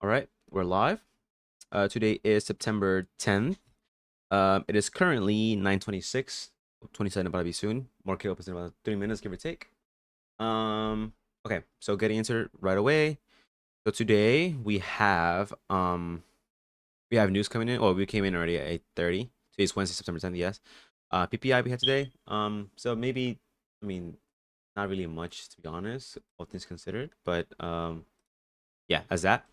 All right, we're live. Today is September 10th. It is currently 9:26. 27 about to be soon. Market opens in about 3 minutes, give or take. Um, okay, so getting into it right away. So today we have news coming in. Well, we came in already at 8:30. Today's Wednesday, September 10th, yes. PPI we had today. So maybe not really much to be honest, all things considered, but yeah, as that.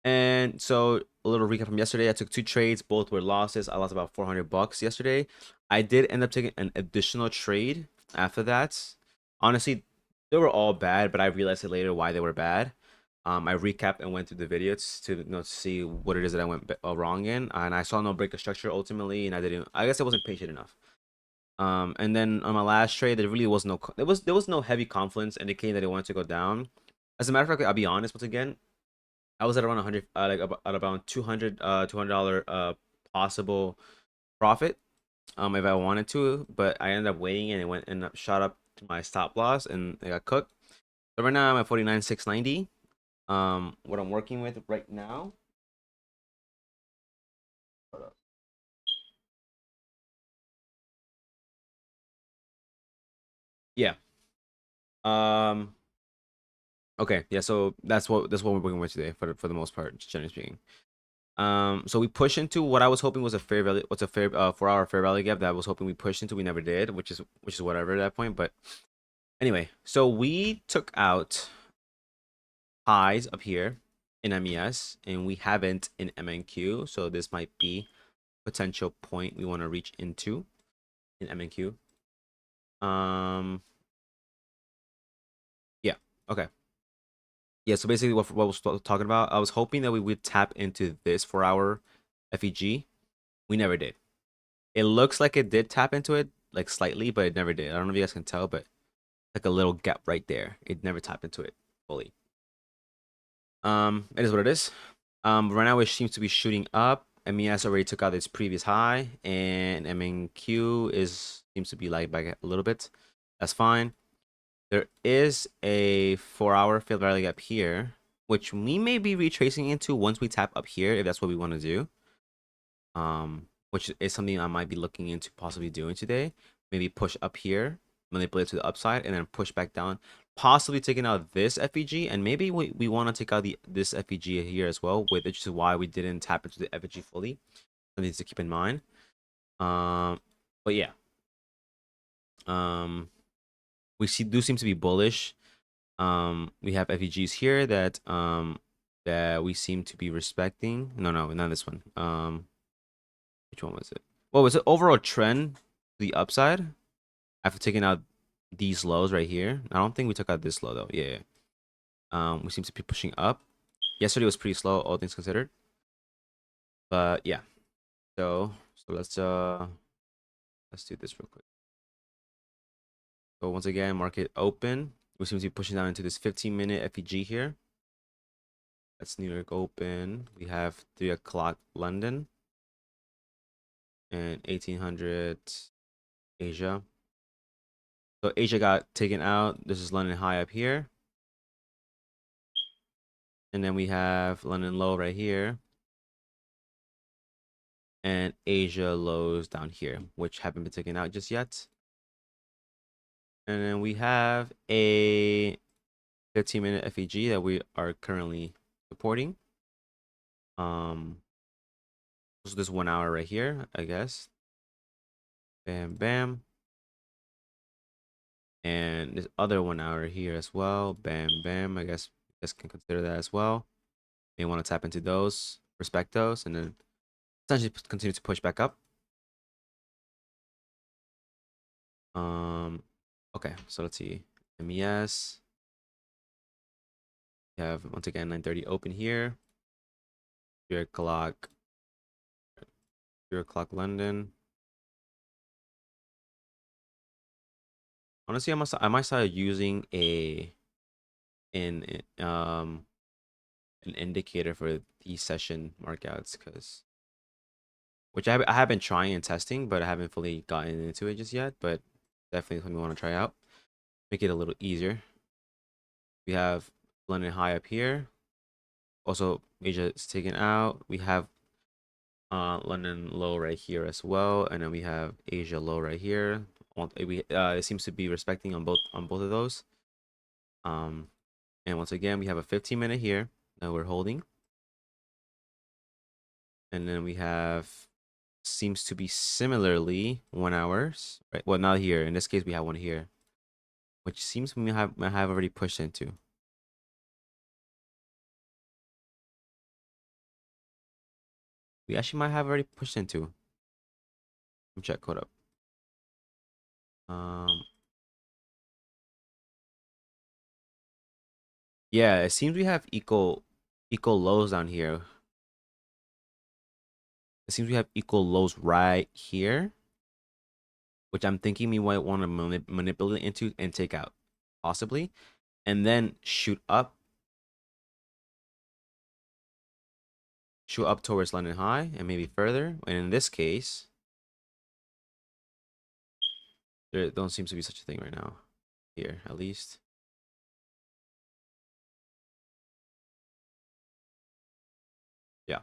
And so a little recap from yesterday. I took two trades, both were losses. I lost about $400 yesterday. I did end up taking an additional trade after that. Honestly, they were all bad, but I realized it later why they were bad. I recapped and went through the videos to see what it is that I went wrong in, and I saw no break of structure ultimately, and I didn't. I guess I wasn't patient enough. And then on my last trade, there really was no there was no heavy confluence indicating that it wanted to go down. As a matter of fact, I'll be honest once again. I was at around 100, at about 200, $200 possible profit, if I wanted to, but I ended up waiting and it ended up shot up to my stop loss and it got cooked. So right now I'm at 49,690. What I'm working with right now. Hold up. Yeah. Um. Okay. Yeah. So that's what we're working with today for the most part, generally speaking. So we pushed into what I was hoping was a fair value. What's a fair 4 hour fair value gap that I was hoping we pushed into. We never did, which is whatever at that point. But anyway, so we took out highs up here in MES, and we haven't in MNQ. So this might be potential point we want to reach into in MNQ. Yeah. Okay. Yeah. So basically, what was talking about, I was hoping that we would tap into this 4 hour FEG. We never did. It looks like it did tap into it, like slightly, but it never did. I don't know if you guys can tell, but like a little gap right there. It never tapped into it fully. It is what it is. Right now it seems to be shooting up. MES already took out its previous high, and MNQ is seems to be like back a little bit. That's fine. There is a 4 hour fair value gap here, which we may be retracing into once we tap up here, if that's what we want to do. Which is something I might be looking into possibly doing today. Maybe push up here, manipulate to the upside, and then push back down. Possibly taking out this FEG, and maybe we want to take out this FEG here as well, which is why we didn't tap into the FEG fully. Something to keep in mind. Um, but yeah, um, do seem to be bullish. We have FEGs here that we seem to be respecting. No, not this one. Which one was it? What was it? Overall trend to the upside after taking out these lows right here. I don't think we took out this low though. Yeah. We seem to be pushing up. Yesterday was pretty slow, all things considered. But yeah. So let's do this real quick. So once again, market open. We seem to be pushing down into this 15-minute FEG here. That's New York open. We have 3 o'clock London and 1800 Asia. So Asia got taken out. This is London high up here. And then we have London low right here. And Asia lows down here, which haven't been taken out just yet. And then we have a 15-minute FEG that we are currently supporting. So this 1 hour right here, I guess. Bam, bam. And this other 1 hour here as well. Bam, bam. I guess you guys can consider that as well. May want to tap into those, respect those, and then essentially continue to push back up. Okay, so let's see. MES. We have once again 9:30 open here. 3 o'clock. 3 o'clock London. Honestly, I might start using an an indicator for these session markouts, because which I have been trying and testing, but I haven't fully gotten into it just yet. But definitely something we want to try out. Make it a little easier. We have London high up here. Also, Asia is taken out. We have London low right here as well, and then we have Asia low right here. It seems to be respecting on both of those. Um, and once again, we have a 15-minute here that we're holding, and then we have seems to be similarly 1 hours, right? Well, not here. In this case, we have one here, which seems we might have already pushed into. We actually might have already pushed into. Let me check code up. Um, yeah, it seems we have equal lows down here. It seems we have equal lows right here, which I'm thinking we might want to manipulate into and take out, possibly, and then shoot up towards London High and maybe further. And in this case, there don't seem to be such a thing right now. Here, at least. Yeah.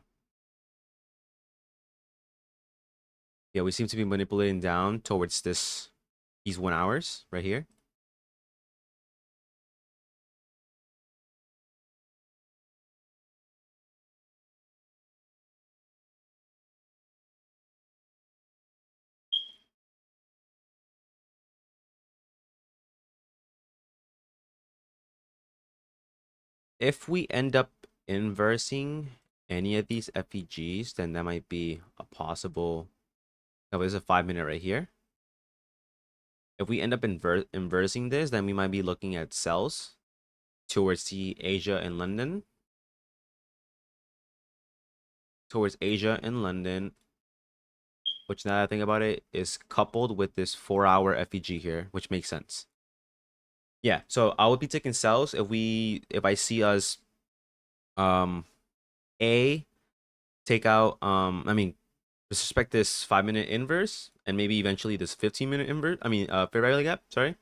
Yeah, we seem to be manipulating down towards these 1 hours right here. If we end up inversing any of these FEGs, then that might be a possible. Oh, there's a 5 minute right here. If we end up inversing this, then we might be looking at sells towards the Asia and London. Towards Asia and London, which now that I think about it, is coupled with this 4 hour FEG here, which makes sense. Yeah, so I would be taking sells if I see us um A take out I mean disrespect this 5 minute inverse and maybe eventually this 15 minute inverse. I mean fair value gap, sorry.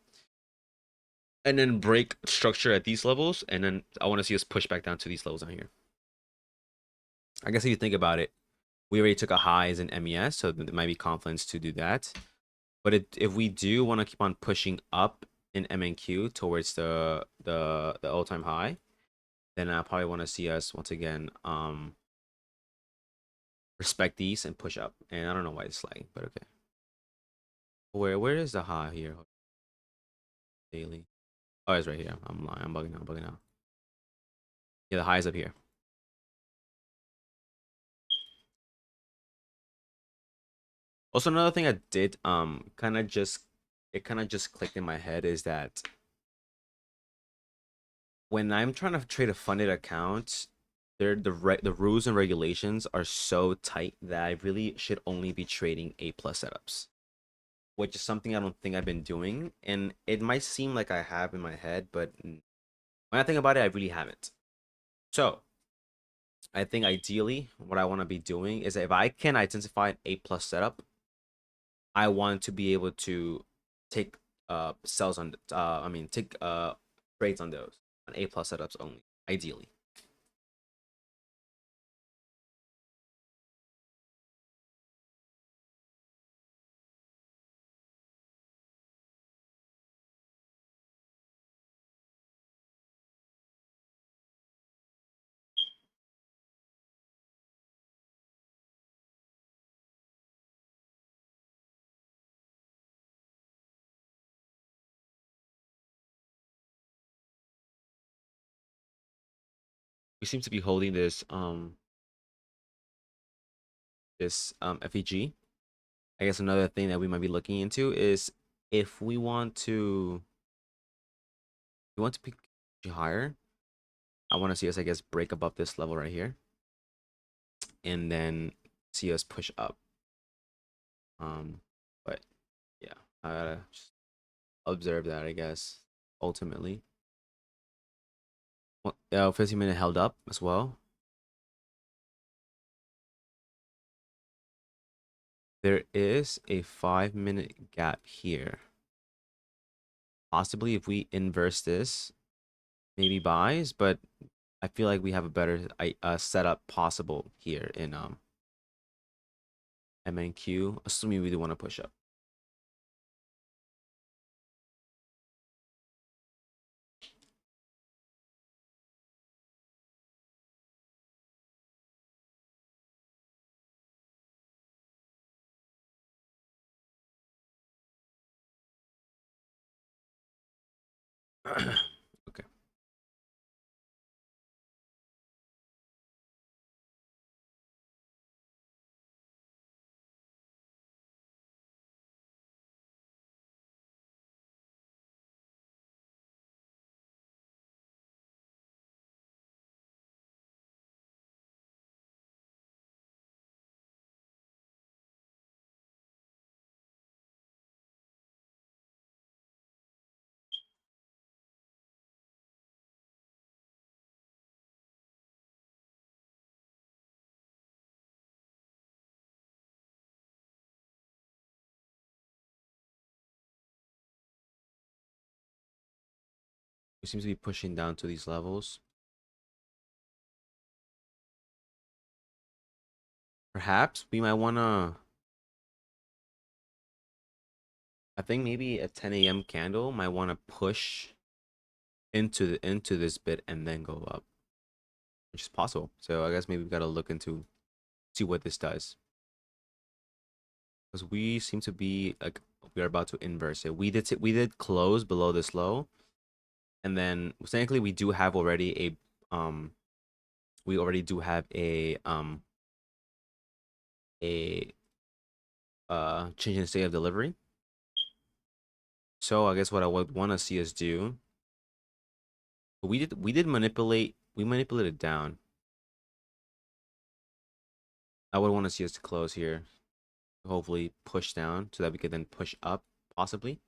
And then break structure at these levels, and then I want to see us push back down to these levels down here. I guess if you think about it, we already took a high as an MES, so there might be confidence to do that. But if we do want to keep on pushing up in MNQ towards the all-time high, then I probably want to see us once again respect these and push up. And I don't know why it's lagging, but okay. Where is the high here? Daily. Oh, it's right here. I'm lying. I'm bugging out. I'm bugging out. Yeah, the high is up here. Also, another thing I did kind of just clicked in my head is that when I'm trying to trade a funded account, the rules and regulations are so tight that I really should only be trading A plus setups, which is something I don't think I've been doing. And it might seem like I have in my head, but when I think about it, I really haven't. So I think ideally what I want to be doing is that if I can identify an A plus setup, I want to be able to take sells on I mean take trades on those on A plus setups only, ideally. We seem to be holding this FEG. I guess another thing that we might be looking into is if we want to pick higher, I want to see us, I guess, break above this level right here and then see us push up. But yeah, I gotta just observe that, I guess, ultimately. Well, 15 minute held up as well. There is a 5 minute gap here. Possibly if we inverse this, maybe buys, but I feel like we have a better setup possible here in MNQ, assuming we do want to push up. Okay. We seem to be pushing down to these levels. Perhaps we might want to. I think maybe a 10 a.m. candle might want to push into this bit and then go up, which is possible. So I guess maybe we got to look into see what this does, because we seem to be like we are about to inverse it. We did close below this low, and then technically we do have already a we already do have a change in state of delivery. So I guess what I would want to see us do, we did manipulate, we manipulated down. I would want to see us to close here, hopefully push down so that we could then push up possibly.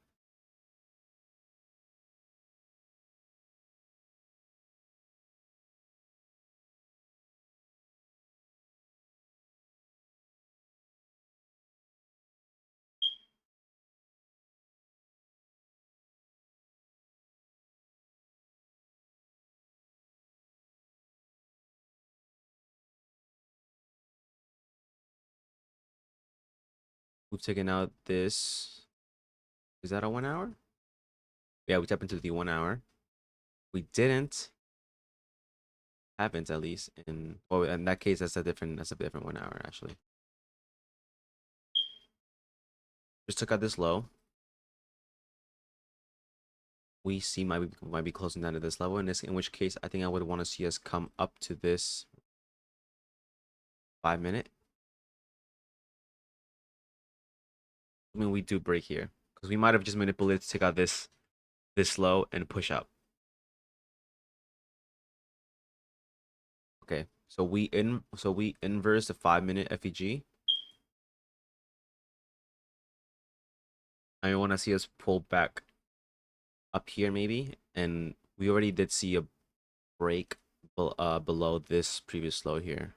We've taken out this. Is that a 1 hour? Yeah, we tap into the 1 hour. We didn't. Happens at least in, well, in that case that's a different 1 hour actually. Just took out this low. We see might be closing down to this level, in which case I think I would want to see us come up to this 5 minute. I mean, we do break here because we might have just manipulated to take out this low and push up. Okay, so we inverse the 5 minute FEG. I want to see us pull back up here maybe, and we already did see a break below this previous low here.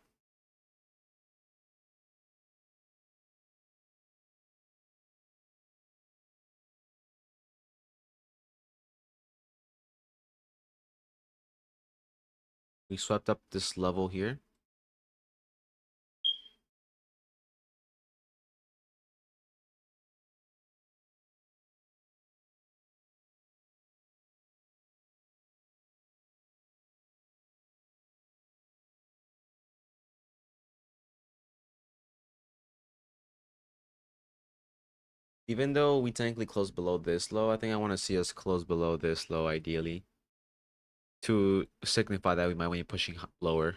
We swept up this level here. Even though we technically closed below this low, I think I want to see us close below this low ideally, to signify that we might be pushing lower.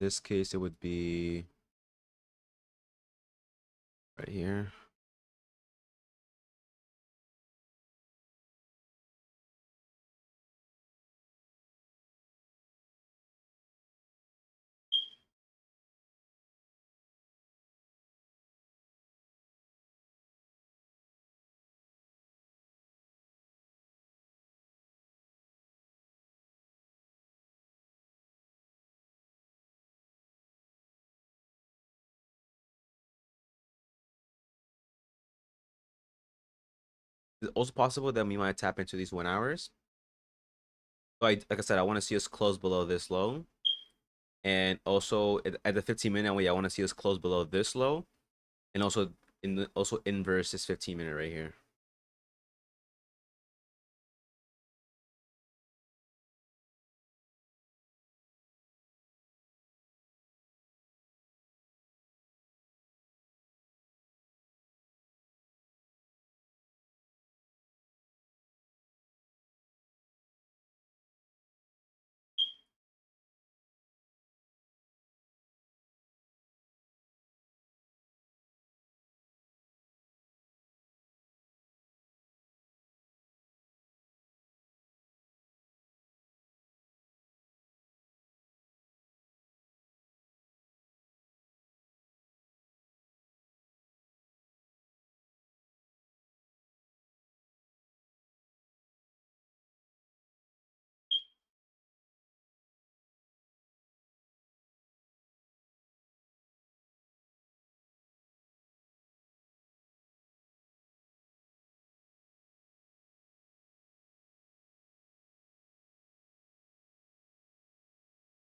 This case, it would be right here. It's also possible that we might tap into these 1 hours. So like I said, I want to see us close below this low. And also at the 15-minute way, I want to see us close below this low. And also also inverse this 15-minute right here.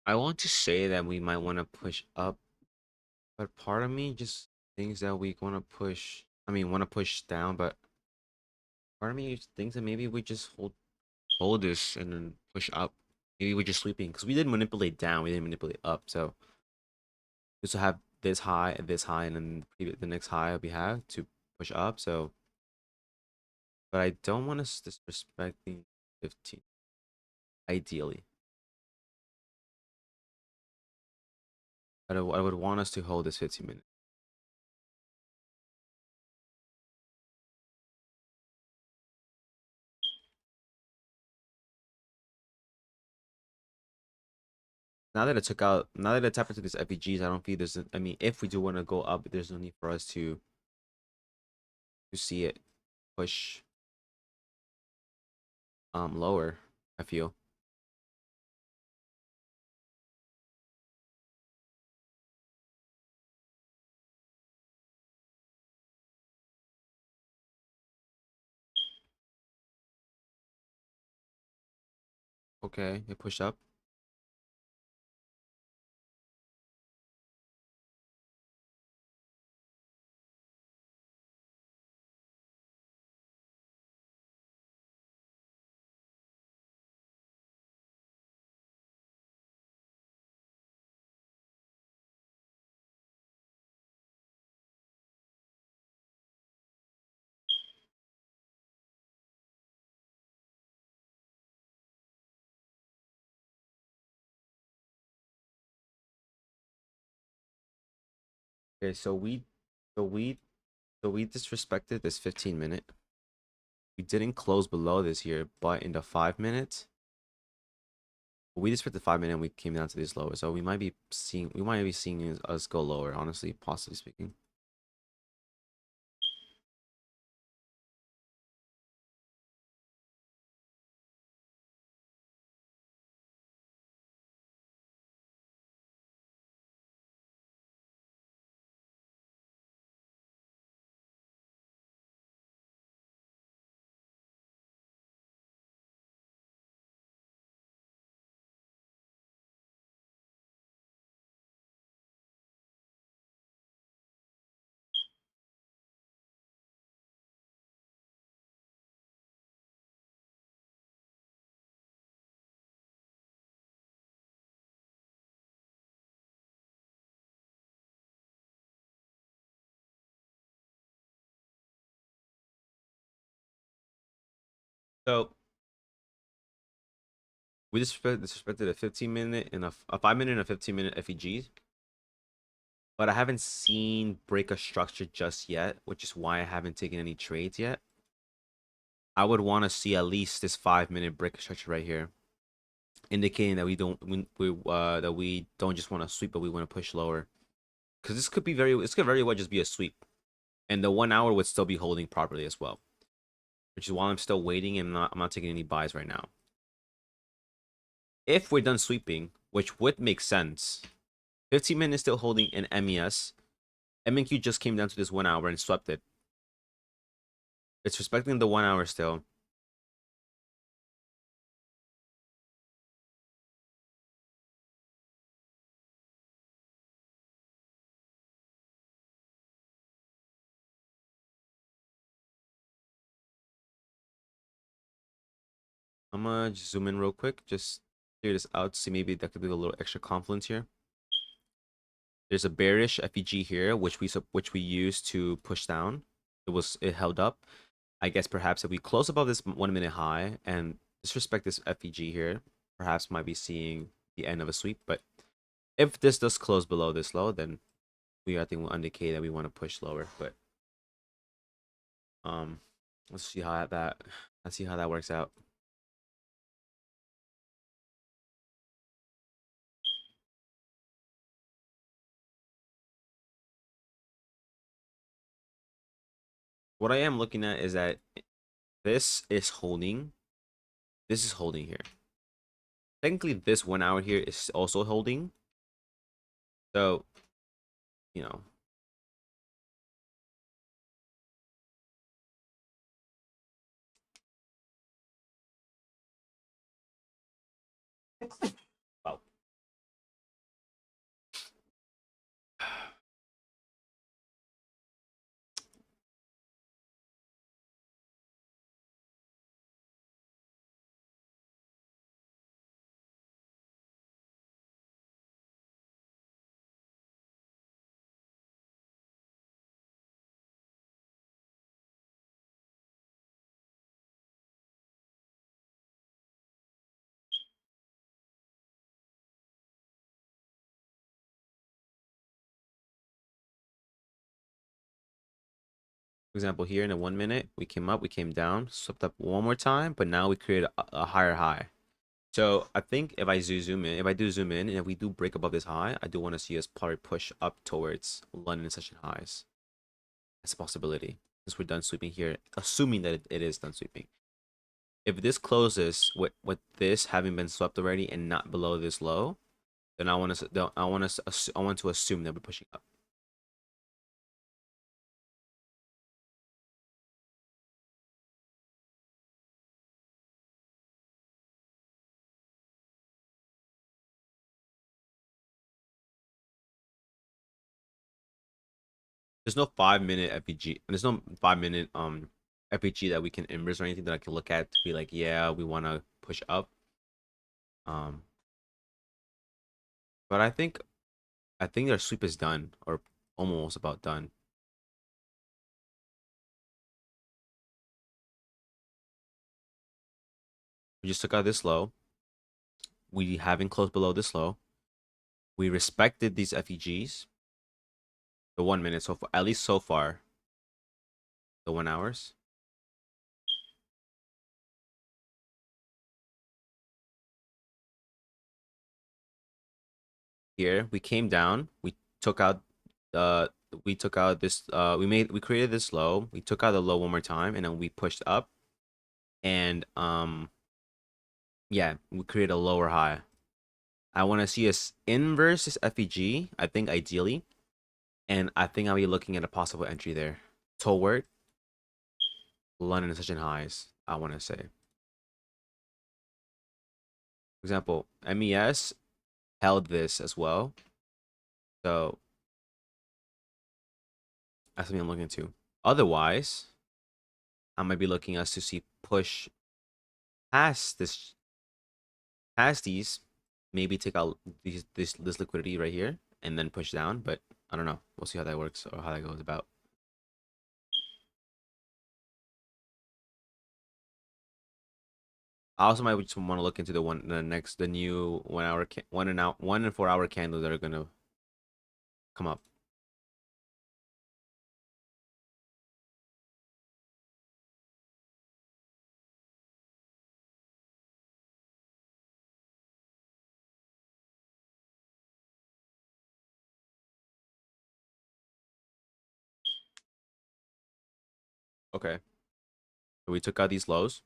I want to say that we might want to push up, but part of me just thinks that we want to push. I mean, want to push down, but part of me thinks that maybe we just hold this and then push up. Maybe we're just sweeping because we didn't manipulate down, we didn't manipulate up. So we also have this high, and then the next high we have to push up. So, but I don't want us disrespecting 15. Ideally, but I would want us to hold this 15-minute. Now that I tap into these FEGs, I don't feel there's. I mean, if we do want to go up, there's no need for us to see it push lower. I feel. Okay, it pushed up. Okay, so we, so we disrespected this 15-minute. We didn't close below this here, but in the 5 minutes, we disrespected the 5 minute and we came down to this lower. So we might be seeing us go lower, honestly, possibly speaking. So we disrespected a 15-minute and a 5 minute and a 15-minute FEGs, but I haven't seen break a structure just yet, which is why I haven't taken any trades yet. I would want to see at least this 5 minute break a structure right here, indicating that we don't just want to sweep, but we want to push lower. Because this could very well just be a sweep, and the 1 hour would still be holding properly as well. Which is why I'm still waiting and I'm not taking any buys right now. If we're done sweeping, which would make sense, 15 minutes still holding in MES. MNQ just came down to this 1 hour and swept it. It's respecting the 1 hour still. I'm gonna just zoom in real quick, just clear this out, see maybe that could be a little extra confluence here. There's a bearish FEG here, which we used to push down. It held up. I guess perhaps if we close above this 1 minute high and disrespect this FEG here, perhaps might be seeing the end of a sweep. But if this does close below this low, then I think will indicate that we want to push lower. But um, let's see how that works out. What I am looking at is that this is holding. This is holding here. Technically, this 1 hour here is also holding. So, you know, wow. For example, here in a 1 minute, we came up, we came down, swept up one more time, but now we create a higher high. So I think if I zoom in, if I do zoom in, and if we do break above this high, I do want to see us probably push up towards London session highs. That's a possibility. Since we're done sweeping here, assuming that it is done sweeping. If this closes with this having been swept already and not below this low, then I want to assume that we're pushing up. There's no 5 minute FPG. There's no 5 minute FPG that we can inverse or anything that I can look at to be like, yeah, we want to push up. Um, but I think their sweep is done or almost about done. We just took out this low. We haven't closed below this low. We respected these FEGs. The 1 minute so far, at least so far. The 1 hours. Here we came down. Took out we took out this we created this low. We took out the low one more time and then we pushed up and yeah, we create a lower high. I want to see us inverse this FEG, I think ideally. And I think I'll be looking at a possible entry there toward London session highs, I want to say. For example, MES held this as well. So that's something I'm looking into. Otherwise, I might be looking us to see push past these, maybe take out this liquidity right here and then push down. But I don't know. We'll see how that works or how that goes about. I also might just want to look into the new 1 hour 1 and 4 hour candles that are gonna come up. Okay, so we took out these lows,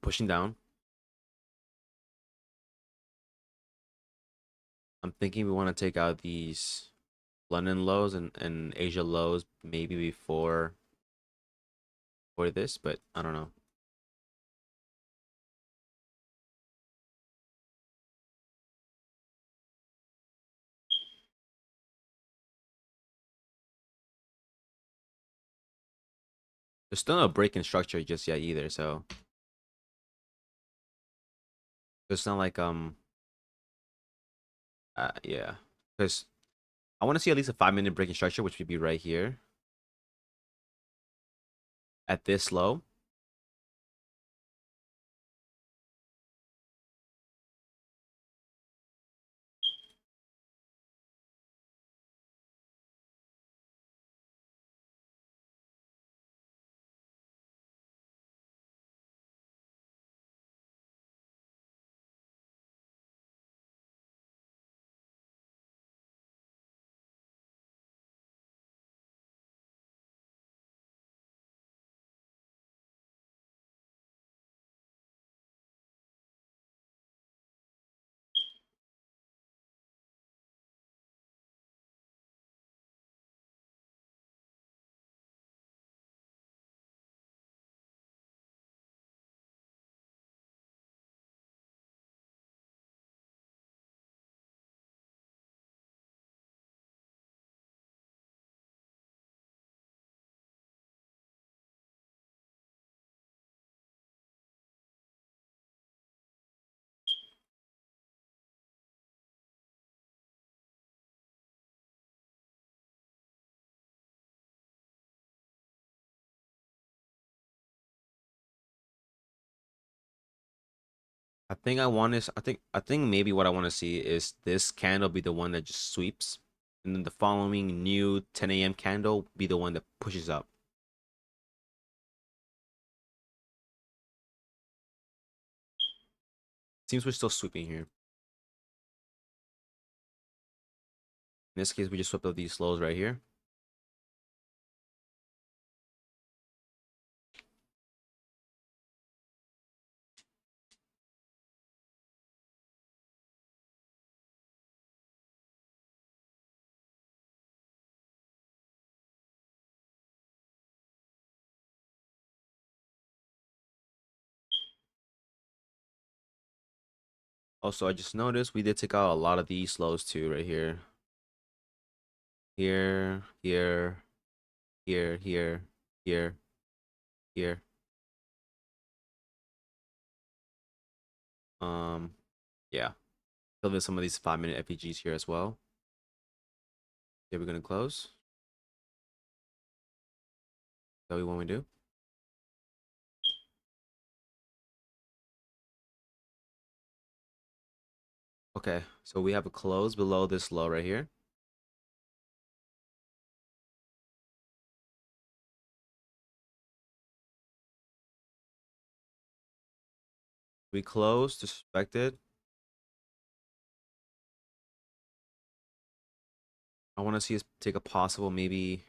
pushing down. I'm thinking we want to take out these London lows and Asia lows maybe before this, but I don't know. There's still no break in structure just yet either, so it's not like yeah, because I want to see at least a 5 minute break in structure, which would be right here at this low. I think maybe what I want to see is this candle be the one that just sweeps, and then the following new 10 a.m. candle be the one that pushes up. Seems we're still sweeping here. In this case, we just swept up these lows right here. Also, I just noticed we did take out a lot of these lows too, right here. Here, here, here, here, here, here. Um, yeah. Still there's some of these 5 minute FEGs here as well. Yeah, we're gonna close. Is that what we want to do? Okay, so we have a close below this low right here. We close to suspected. I want to see us take a possible maybe.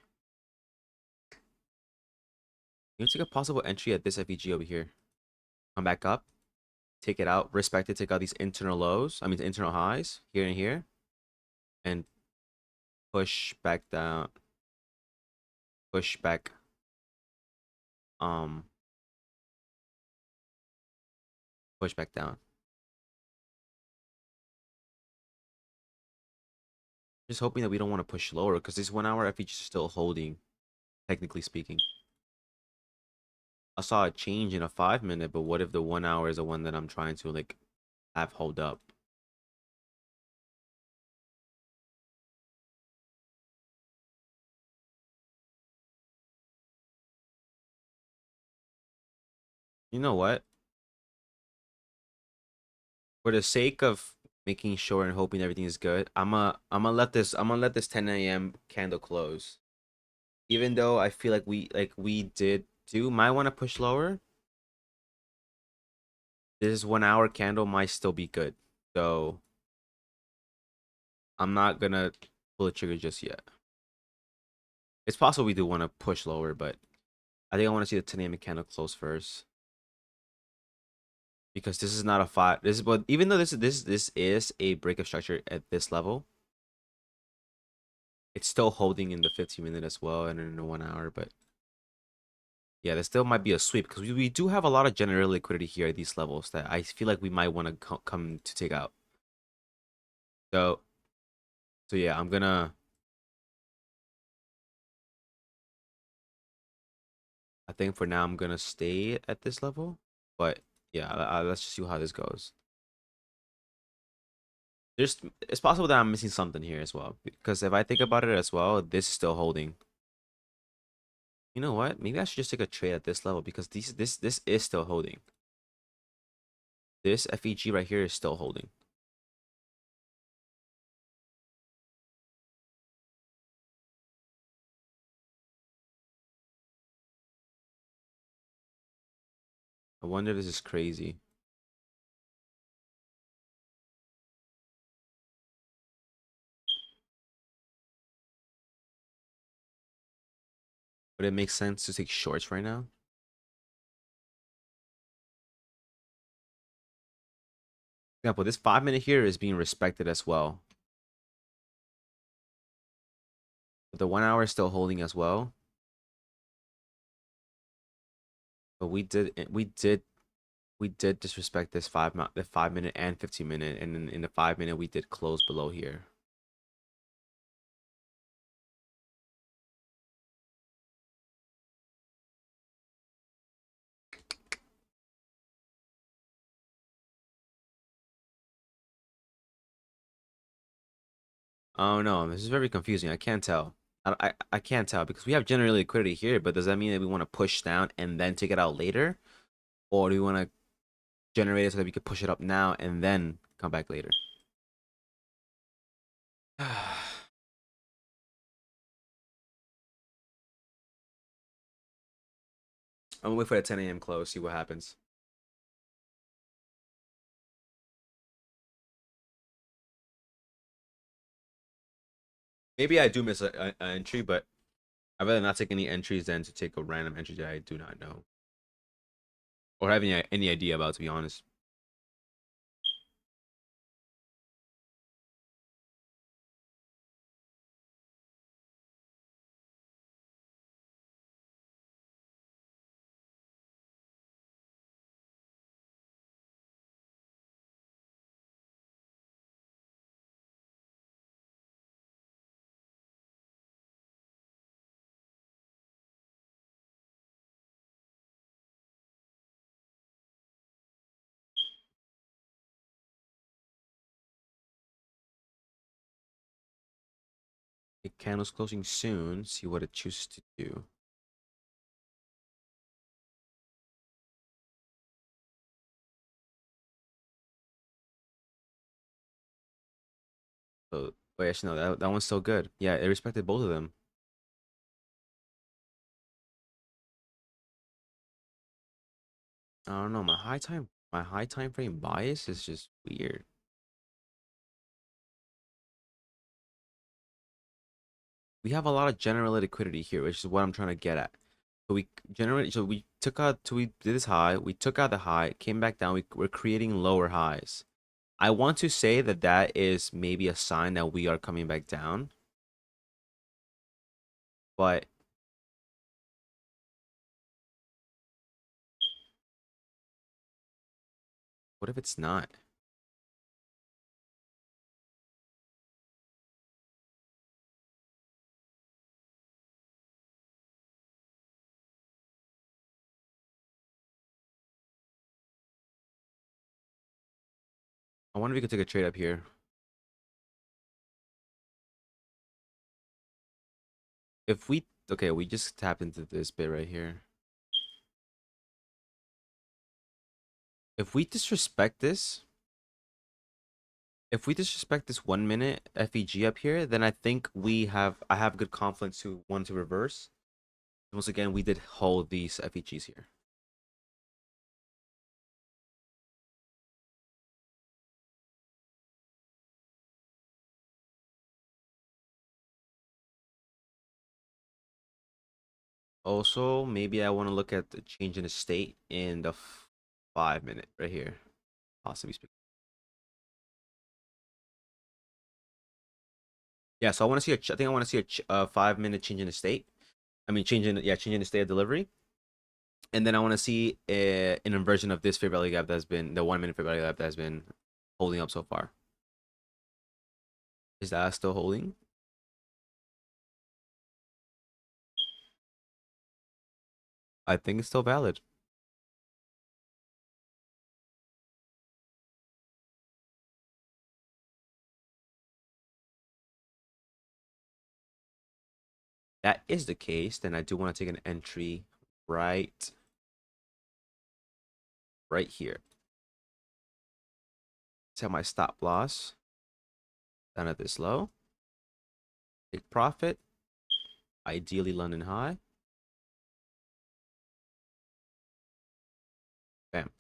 You take a possible entry at this FEG over here. Come back up, take it out, respect it, take out these internal lows. I mean, the internal highs here and here, and push back down. Push back. Um, push back down. Just hoping that we don't want to push lower because this 1 hour FEG is still holding, technically speaking. I saw a change in a 5 minute, but what if the 1 hour is the one that I'm trying to like have hold up? You know what? For the sake of making sure and hoping everything is good, I'm gonna let this 10 a.m. candle close. Even though I feel like we did do might want to push lower. This 1 hour candle might still be good. So I'm not gonna pull the trigger just yet. It's possible we do want to push lower, but I think I want to see the 10 a.m. candle close first. Because this is not a five. This is but even though this is a break of structure at this level, It's still holding in the 15-minute as well, and in the 1 hour. But yeah, there still might be a sweep because we do have a lot of general liquidity here at these levels that I feel like we might want to come to take out. So yeah, I think for now I'm gonna stay at this level. But yeah, let's just see how this goes. It's possible that I'm missing something here as well because if I think about it as well, this is still holding. You know what? Maybe I should just take a trade at this level because this is still holding. This FEG right here is still holding. I wonder if this is crazy. Would it make sense to take shorts right now? For example, this 5 minute here is being respected as well. But the 1 hour is still holding as well. But we did disrespect this the 5 minute and 15 minute, and in the 5 minute we did close below here. Oh no, this is very confusing. I can't tell. I can't tell because we have general liquidity here, but does that mean that we want to push down and then take it out later? Or do we want to generate it so that we could push it up now and then come back later? I'm gonna wait for the 10 a.m. close, see what happens. Maybe I do miss a entry, but I'd rather not take any entries than to take a random entry that I do not know or have any idea about, to be honest. The candle's closing soon. See what it chooses to do. So, wait, actually, no, that one's still good. Yeah, it respected both of them. I don't know. My high time frame bias is just weird. We have a lot of general liquidity here, which is what I'm trying to get at. So we took out, so we did this high, we took out the high, came back down, we're creating lower highs. I want to say that that is maybe a sign that we are coming back down, but what if it's not? I wonder if we could take a trade up here. If we, okay, we just tapped into this bit right here. If we disrespect this, if we disrespect this 1 minute FEG up here, then I have good confidence to want to reverse. Once again, we did hold these FEGs here. Also, maybe I want to look at the change in the state in the 5 minute right here, possibly speaking. Yeah, so I want to see I think I want to see a 5 minute change in the state. I mean, changing the state of delivery, and then I want to see an inversion of this fair value gap that's been the 1 minute fair value gap that's been holding up so far. Is that still holding? I think it's still valid. That is the case, then I do want to take an entry right right here. Set my stop loss down at this low. Take profit. Ideally London high. Bam.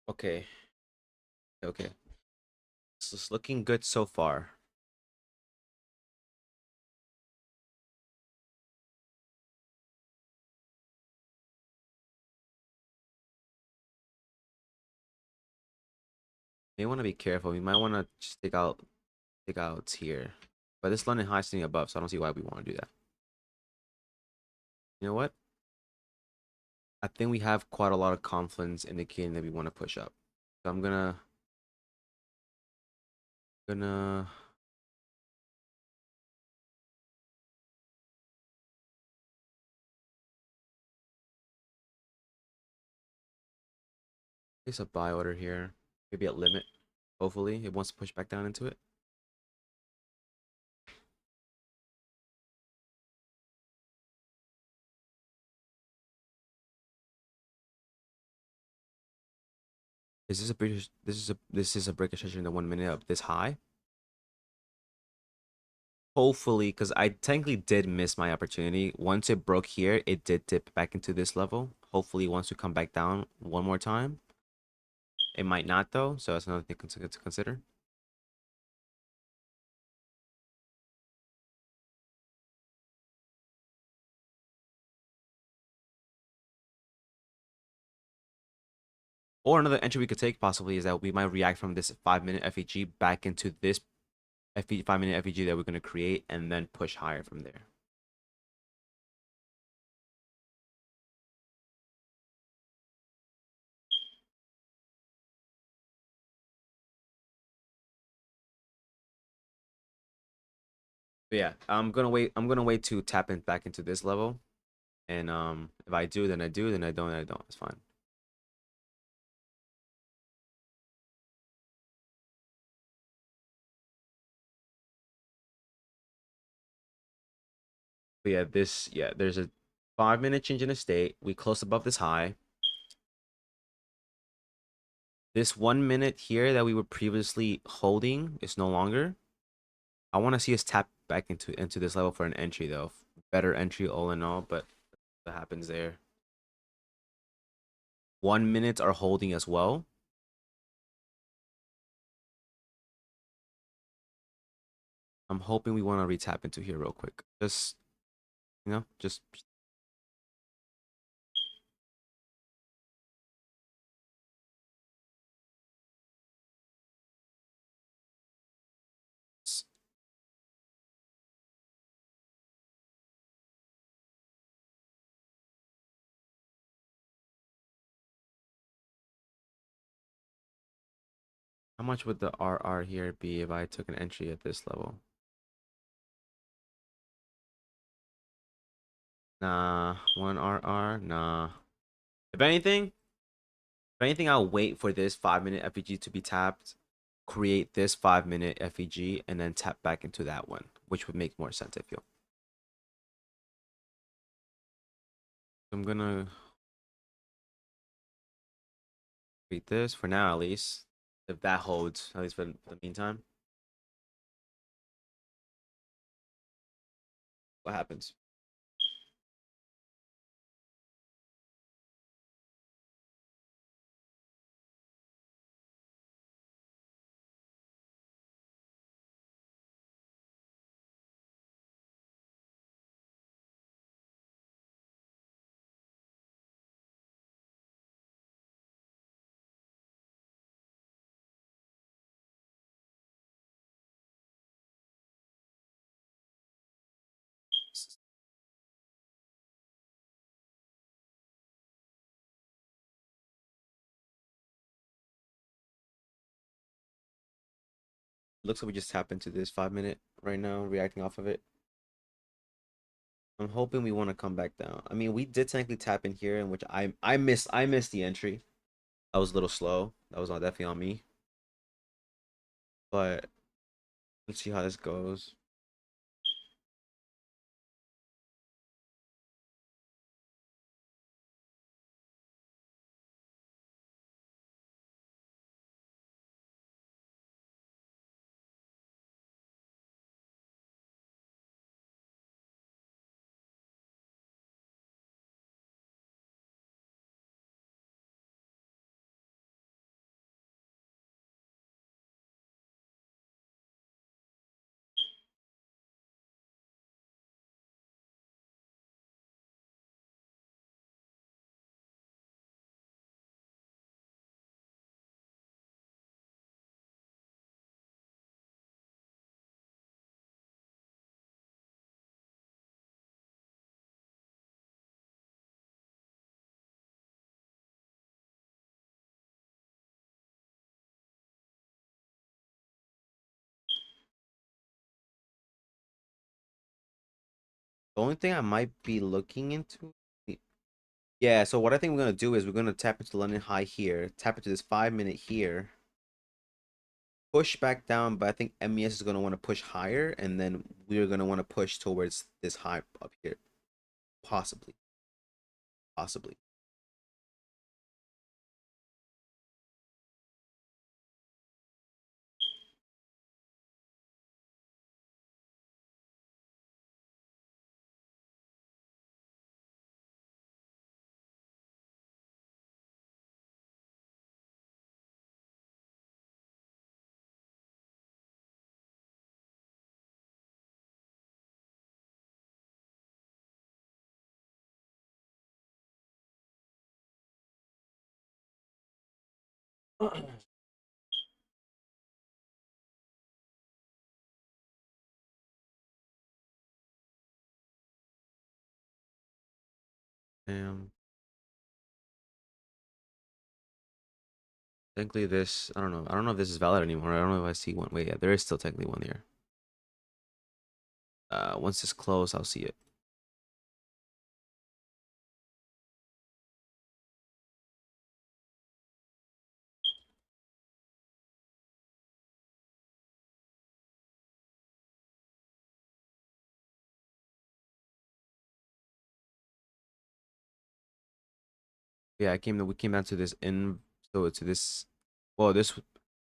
Okay. Okay. So it's looking good so far. May want to be careful. We might want to just take out here. But this London high sitting above, so I don't see why we want to do that. You know what? I think we have quite a lot of confidence indicating that we want to push up. So I'm gonna place a buy order here. Maybe at limit. Hopefully it wants to push back down into it. Is this a British this is a breaker session in the 1 minute of this high? Hopefully, because I technically did miss my opportunity. Once it broke here, it did dip back into this level. Hopefully, once we come back down one more time, it might not though. So that's another thing to consider. Or another entry we could take possibly is that we might react from this 5 minute FEG back into this 5 minute FEG that we're going to create and then push higher from there. But yeah, I'm gonna wait. I'm gonna wait to tap in back into this level, and if I do, then I do. Then I don't. Then I don't. It's fine. But yeah, there's a 5 minute change in the state. We close above this high. This 1 minute here that we were previously holding is no longer. I want to see us tap back into this level for an entry though. Better entry all in all, but what happens there? 1 minute are holding as well. I'm hoping we want to retap into here real quick. Just just how much would the RR here be if I took an entry at this level? Nah, one RR, nah. If anything, I'll wait for this 5 minute FEG to be tapped, create this 5 minute FEG, and then tap back into that one, which would make more sense, I feel. I'm gonna create this for now, at least. If that holds, at least for the meantime. What happens? Looks like we just tap into this 5 minute right now, reacting off of it. I'm hoping we want to come back down. I mean, we did technically tap in here, in which I missed the entry. I was a little slow. That was definitely on me. But let's see how this goes. The only thing I might be looking into. Yeah, so what I think we're gonna do is we're gonna tap into the London high here, tap into this 5 minute here, push back down, but I think MES is gonna want to push higher, and then we're gonna want to push towards this high up here. Possibly. Possibly. Um, technically this, I don't know. I don't know if this is valid anymore. I don't know if I see one. Wait, yeah, there is still technically one here. Once it's closed, I'll see it. Yeah, we came down to this to this, well, this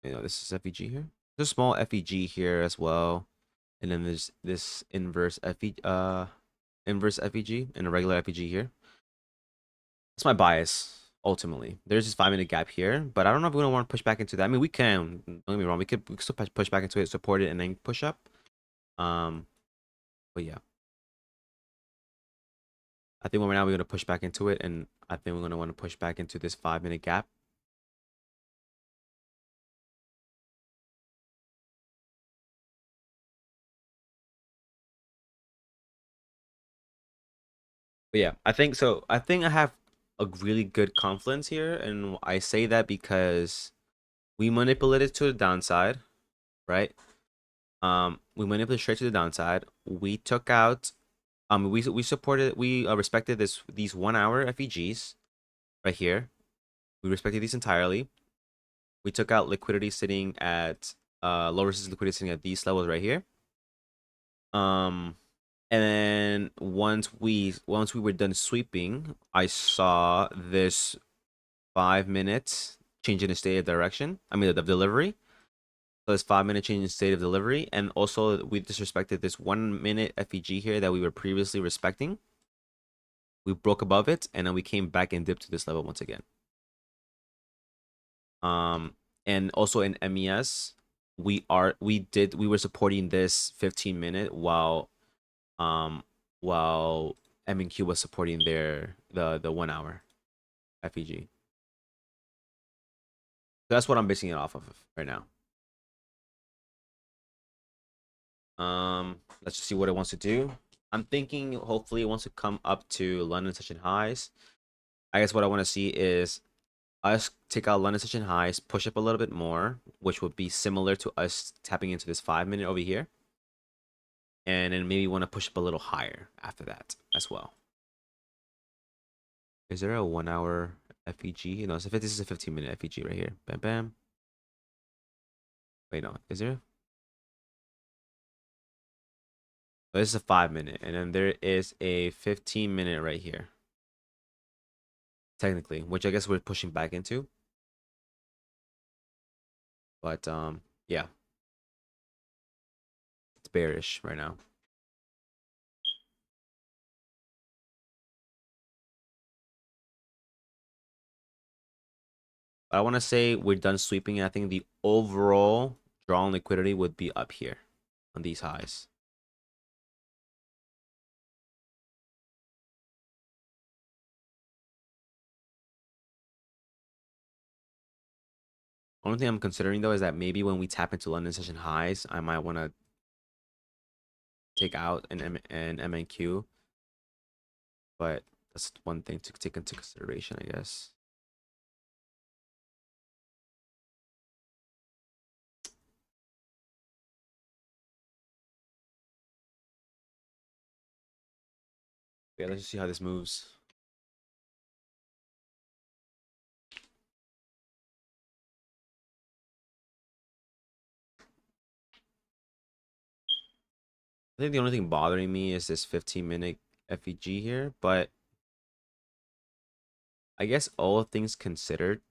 is FEG here. There's a small FEG here as well. And then there's this inverse FEG and a regular FEG here. That's my bias, ultimately. There's this 5 minute gap here, but I don't know if we don't want to push back into that. I mean, we can. Don't get me wrong. We could still push back into it, support it, and then push up. Um, but yeah, I think right now we're gonna push back into it, and I think we're gonna want to push back into this 5 minute gap. But yeah, I think so. I think I have a really good confluence here, and I say that because we manipulated to the downside, right? We manipulated straight to the downside. We took out, we respected these 1 hour FEGs right here. We respected these entirely. We took out liquidity sitting at low resistance liquidity sitting at these levels right here. Um, and then once we were done sweeping, I saw this 5 minutes change in the state of direction. I mean the delivery. So this 5 minute change in state of delivery, and also we disrespected this 1 minute FEG here that we were previously respecting. We broke above it, and then we came back and dipped to this level once again. And also in MES, we were supporting this 15 minute while M&Q was supporting the 1 hour FEG. So that's what I'm basing it off of right now. Let's just see what it wants to do. I'm thinking hopefully it wants to come up to London session highs. I guess what I want to see is us take out London session highs, push up a little bit more, which would be similar to us tapping into this 5 minute over here. And then maybe want to push up a little higher after that as well. Is there a 1 hour FEG? No, so this is a 15-minute FEG right here. Bam, bam. Wait, no, is there? Oh, this is a 5 minute, and then there is a 15-minute right here. Technically, which I guess we're pushing back into. But yeah, it's bearish right now. I want to say we're done sweeping. I think the overall drawn liquidity would be up here on these highs. Only thing I'm considering though is that maybe when we tap into London session highs, I might want to take out an MNQ. But that's one thing to take into consideration, I guess. Yeah, let's just see how this moves. I think the only thing bothering me is this 15-minute FEG here, but I guess all things considered,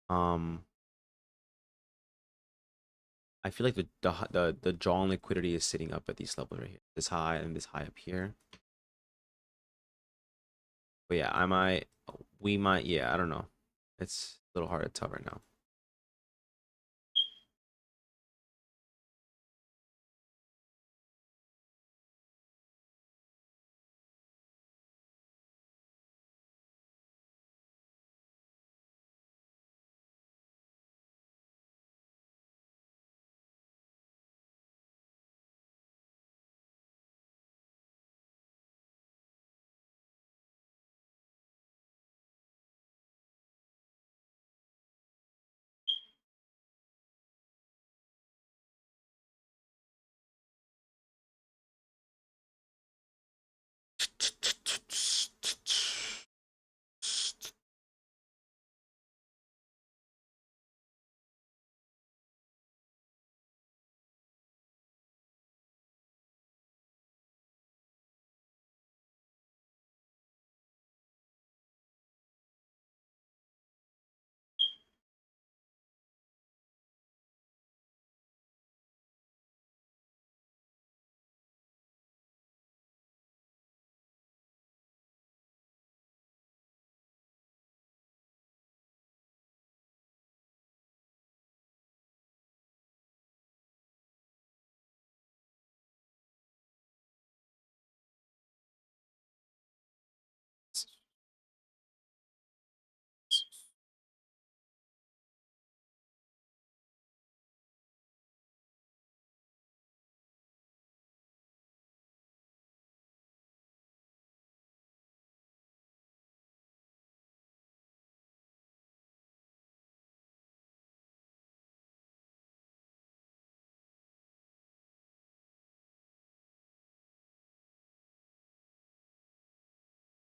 um, I feel like the drawn liquidity is sitting up at these levels right here, this high and this high up here. But yeah, we might, yeah, I don't know. It's a little hard to tell right now.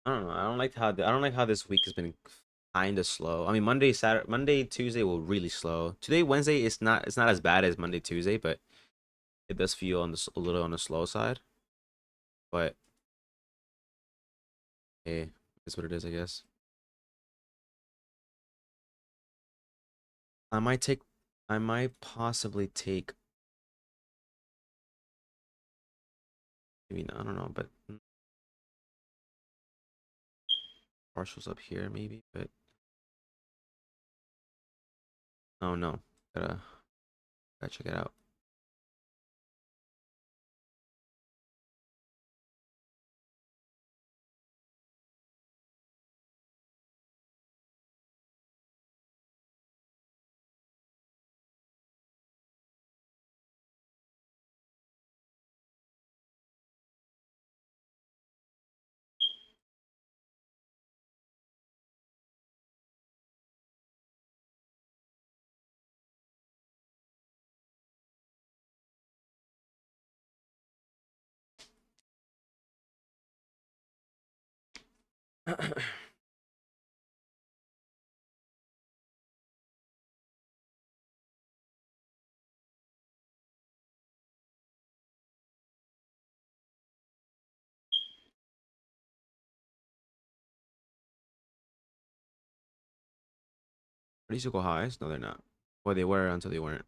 I don't know. I don't like how this week has been kind of slow. I mean, Monday, Tuesday will really slow. Today, Wednesday, it's not as bad as Monday, Tuesday, but it does feel a little on the slow side. But hey, it's what it is, I guess. I might take, I might possibly take. Maybe not, I don't know, but partials up here maybe. But oh no, gotta check it out. Are these equal highs? No, they're not. Well, they were until they weren't.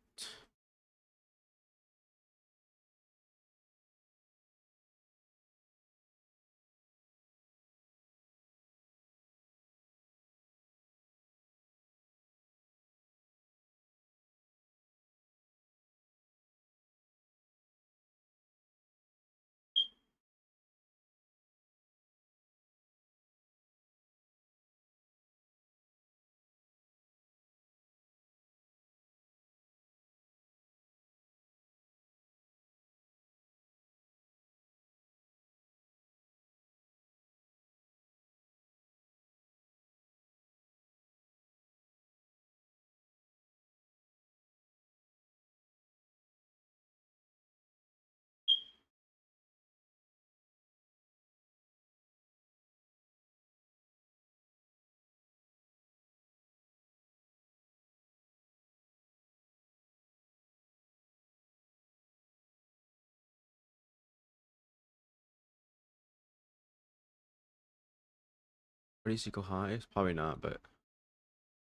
Are these equal highs? Probably not, but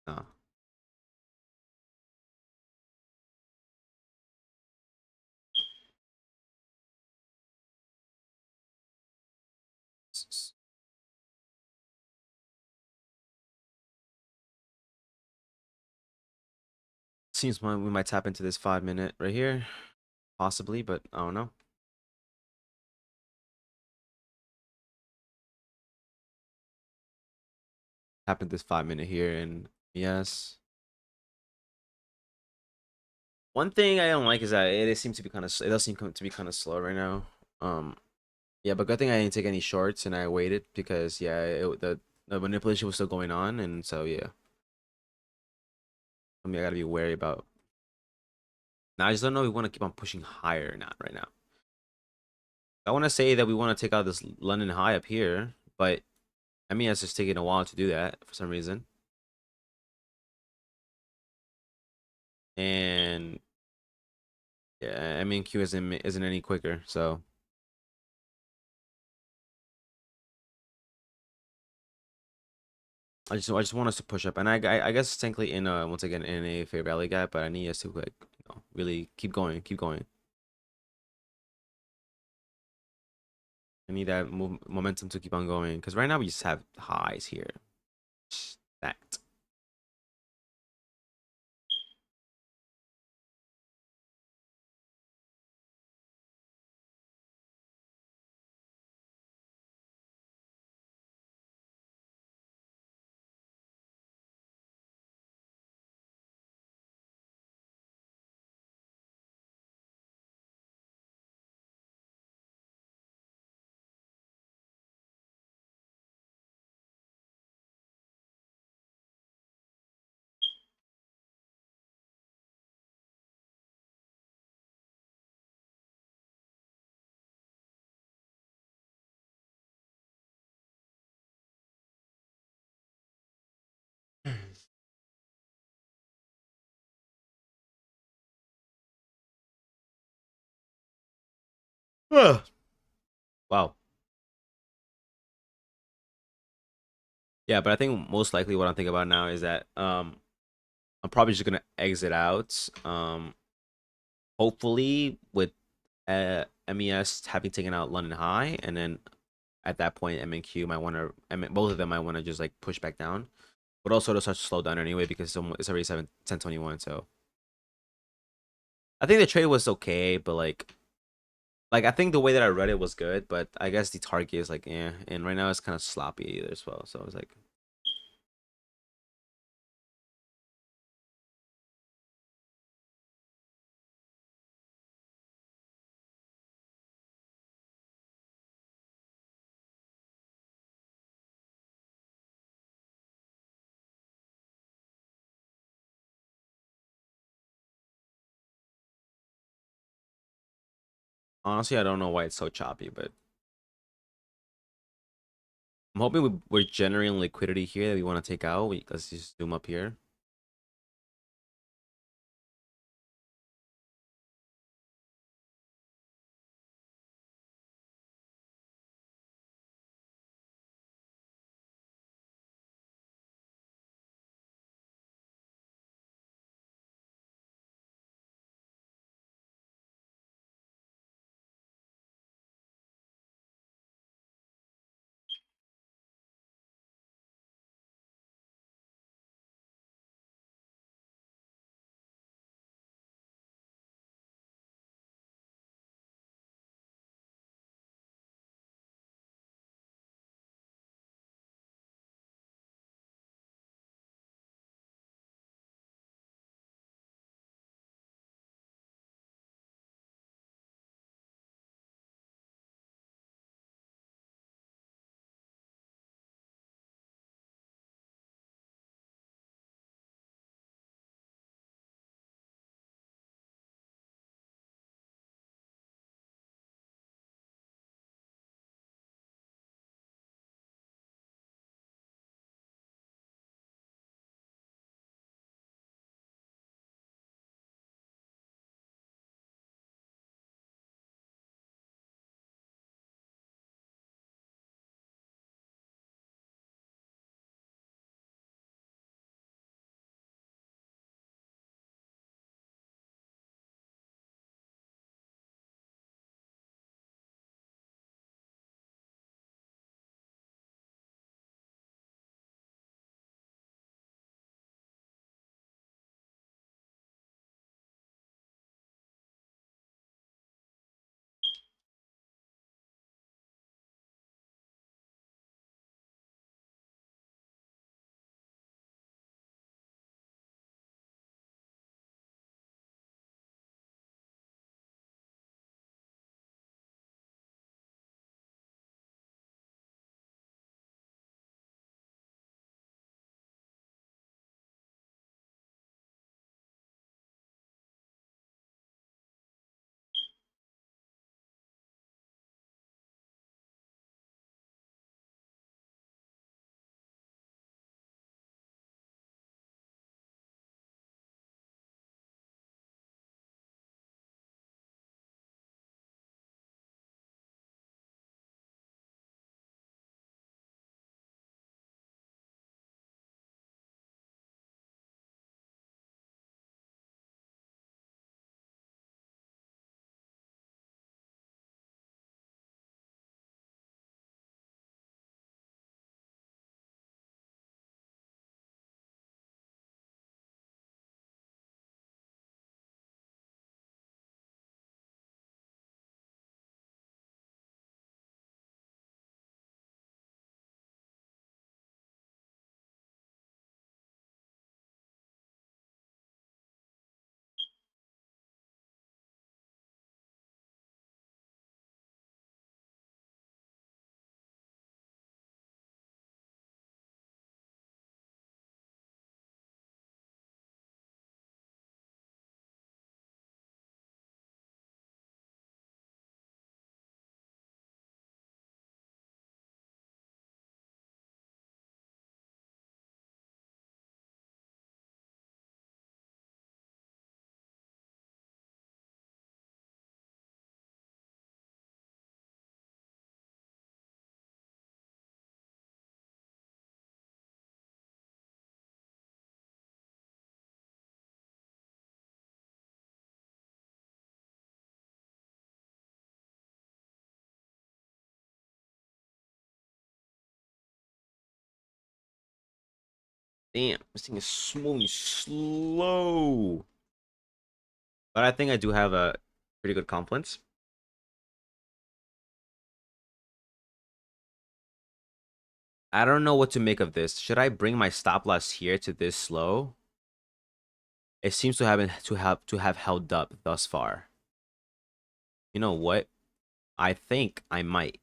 no. Seems we might tap into this 5 minute right here, possibly, but I don't know. Tap into this 5 minute here, and yes. One thing I don't like is that it seems to be kind of it does seem to be kind of slow right now. Um, yeah, but good thing I didn't take any shorts and I waited because yeah, the manipulation was still going on, and so yeah, I mean I gotta be wary about. Now I just don't know if we want to keep on pushing higher or not right now. I want to say that we want to take out this London high up here, but I mean it's just taking a while to do that for some reason, and yeah, I mean Q isn't any quicker, so. I just want us to push up, and I guess technically in once again in a fair value gap, but I need us to like really keep going, keep going. I need that momentum to keep on going because right now we just have highs here. That. Wow. Yeah, but I think most likely what I'm thinking about now is that I'm probably just gonna exit out. Hopefully with MES having taken out London High, and then at that point MNQ might want to, both of them might want to just like push back down, but also it'll start to slow down anyway because it's already 10:21. So I think the trade was okay, but like I think the way that I read it was good, but I guess the target is like yeah, and right now it's kind of sloppy either as well. So I was like, honestly, I don't know why it's so choppy, but I'm hoping we're generating liquidity here that we want to take out. Let's just zoom up here. Damn, this thing is moving slow. But I think I do have a pretty good confidence. I don't know what to make of this. Should I bring my stop loss here to this slow? It seems to have held up thus far. You know what? I think I might.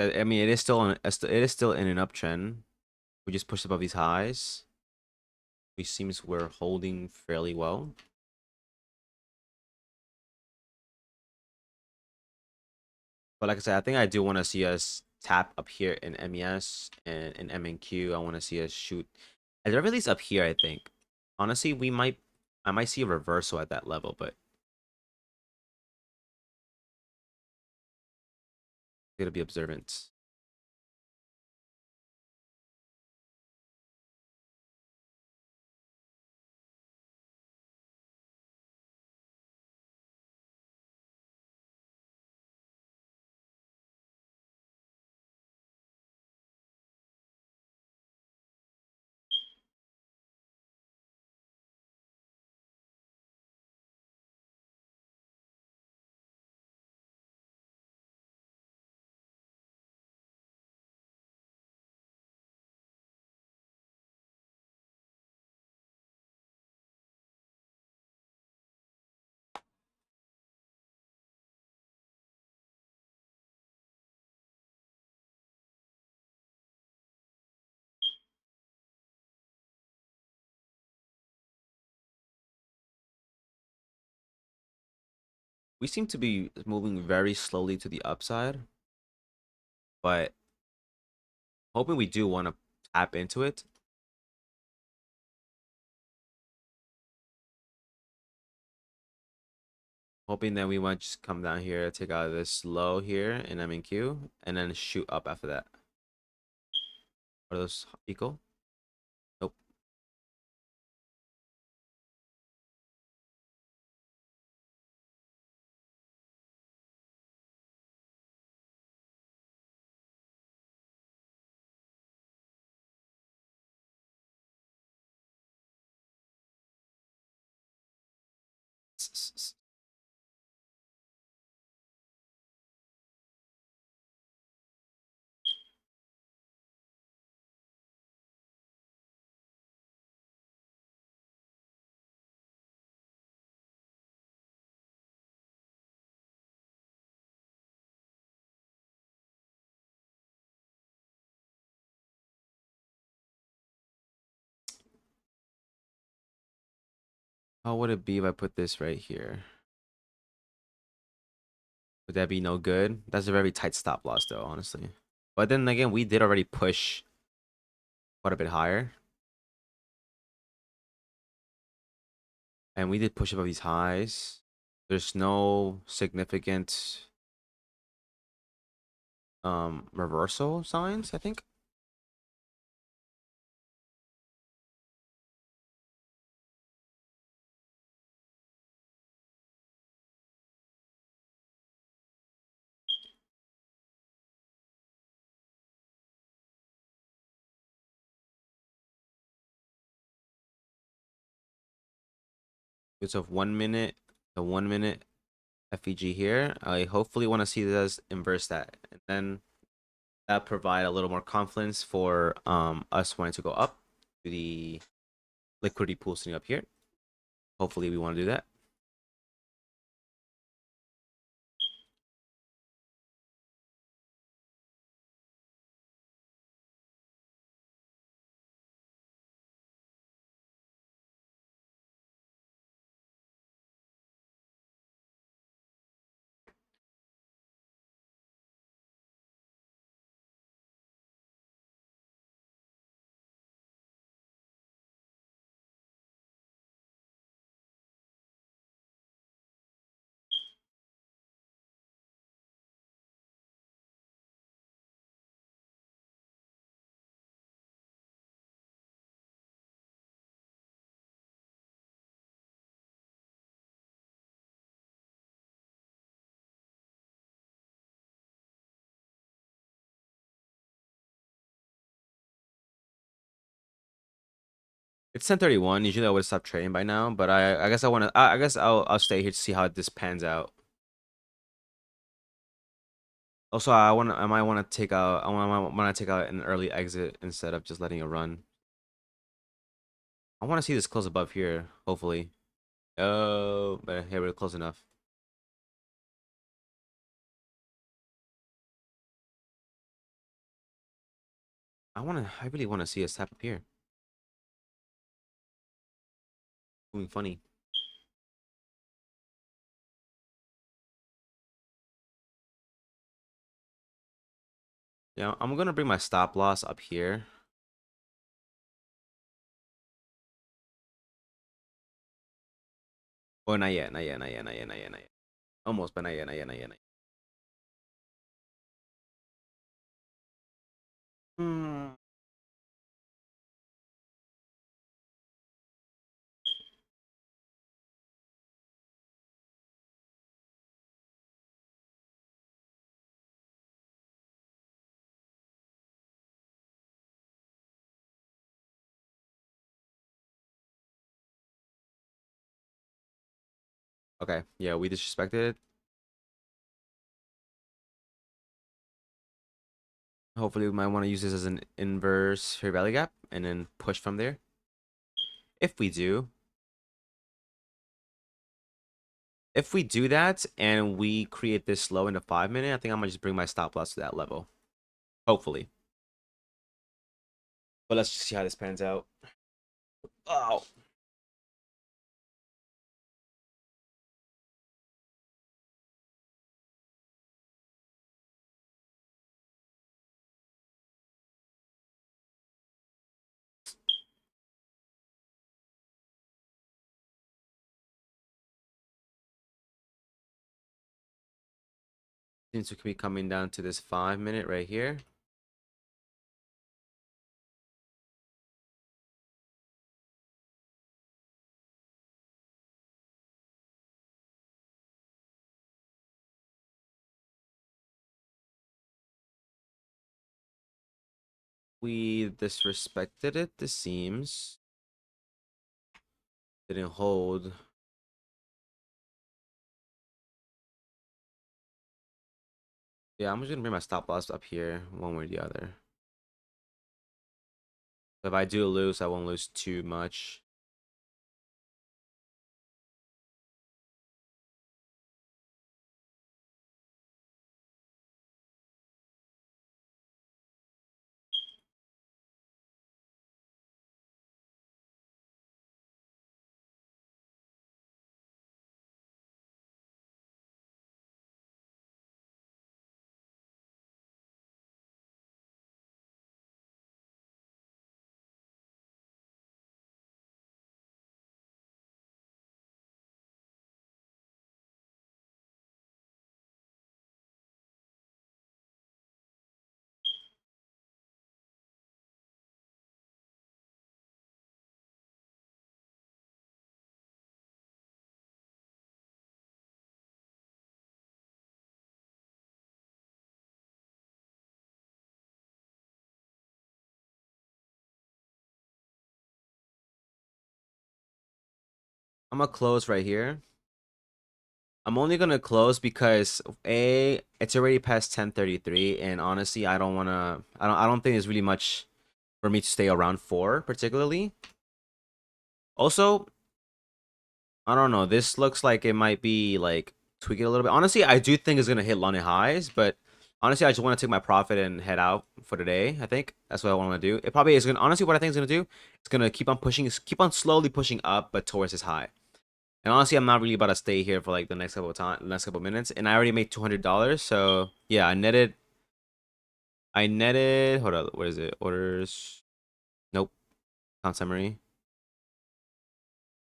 I mean, it is still in an uptrend. We just pushed above these highs. It seems we're holding fairly well. But like I said, I think I do want to see us tap up here in MES and in MNQ. I want to see us shoot at the very least up here, I think. Honestly, I might see a reversal at that level, but gotta be observant. We seem to be moving very slowly to the upside, but hoping we do want to tap into it. Hoping that we might just come down here, take out this low here in MNQ, and then shoot up after that. Are those equal? Nope. How would it be if I put this right here? Would that be no good? That's a very tight stop loss though, honestly. But then again, we did already push quite a bit higher. And we did push above these highs. There's no significant reversal signs, I think. It's of 1 minute, the 1 minute FEG here. I hopefully want to see this inverse that, and then that provide a little more confidence for us wanting to go up to the liquidity pool sitting up here. Hopefully we want to do that. It's 10:31. Usually I would stop trading by now, but I guess I want to. I guess I'll stay here to see how this pans out. Also, I might want to take out. I want to take out an early exit instead of just letting it run. I want to see this close above here. Hopefully. Oh, but here we're close enough. I really wanna see us tap up here. Doing funny. Yeah, I'm gonna bring my stop loss up here. Oh, not yet, not yet, not yet, not yet, not yet, not yet. Almost, but not yet, not yet, not yet, not yet. Hmm. Okay, yeah, we disrespected it. Hopefully, we might want to use this as an inverse fair value gap and then push from there. If we do that and we create this low in the 5 minute, I think I'm gonna just bring my stop loss to that level. Hopefully. But let's just see how this pans out. Oh. Seems to be coming down to this 5 minute right here. We disrespected it, this seems. Didn't hold. Yeah, I'm just gonna bring my stop loss up here, one way or the other. If I do lose, I won't lose too much. I'm gonna close right here. I'm only gonna close because it's already past 10:33, and honestly, I don't think there's really much for me to stay around for, particularly. Also, I don't know. This looks like it might be like tweak it a little bit. Honestly, I do think it's gonna hit London highs, but honestly, I just want to take my profit and head out for the day. I think that's what I want to do. It probably is gonna. Honestly, what I think it's gonna do, it's gonna keep on pushing, keep on slowly pushing up, but towards this high. And honestly, I'm not really about to stay here for like the next couple of time, next couple of minutes. And I already made $200, so yeah, I netted. I netted. Hold on, what is it? Orders. Nope. Count summary.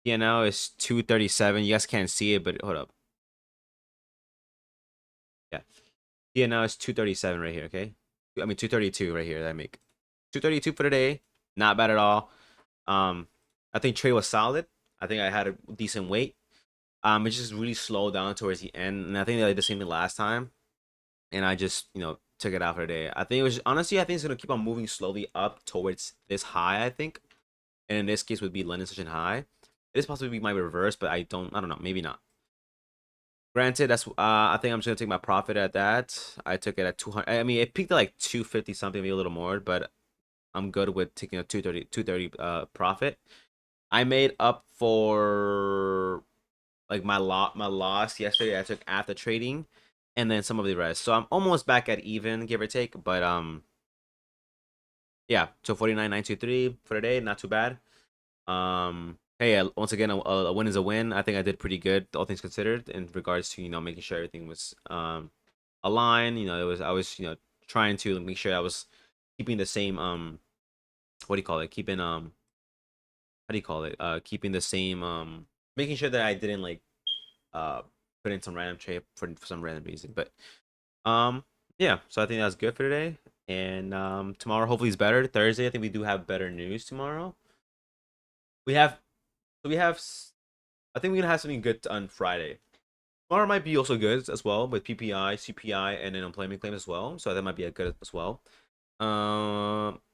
Yeah, now it's 237. You guys can't see it, but hold up. Yeah. Yeah, now it's 237 right here. Okay. I mean 232 right here. That I make 232 for the day. Not bad at all. I think trade was solid. I think I had a decent weight. It just really slowed down towards the end, and I think they did the same thing last time. And I just took it out for the day. I think it was honestly I think it's gonna keep on moving slowly up towards this high. I think, and in this case would be London session high. It is possibly my reverse, but I don't know, maybe not. Granted, that's I think I'm just gonna take my profit at that. I took it at 200. I mean, it peaked at like 250 something, maybe a little more, but I'm good with taking a 230 profit. I made up for like my loss yesterday. I took after trading, and then some of the rest. So I'm almost back at even, give or take. But yeah, so 49,923 for today, not too bad. Hey, once again, a win is a win. I think I did pretty good, all things considered, in regards to making sure everything was aligned. It was I was trying to make sure I was keeping the same what do you call it? Keeping how do you call it? Keeping the same making sure that I didn't like uh put in some random trade for some random reason. But um yeah, so I think that's good for today. And tomorrow hopefully is better. Thursday, I think we do have better news tomorrow. We have so we have I think we're gonna have something good on Friday. Tomorrow might be also good as well with PPI, CPI, and then employment claims as well. So that might be a good as well.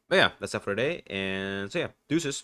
But yeah, that's it for today. And so yeah, deuces.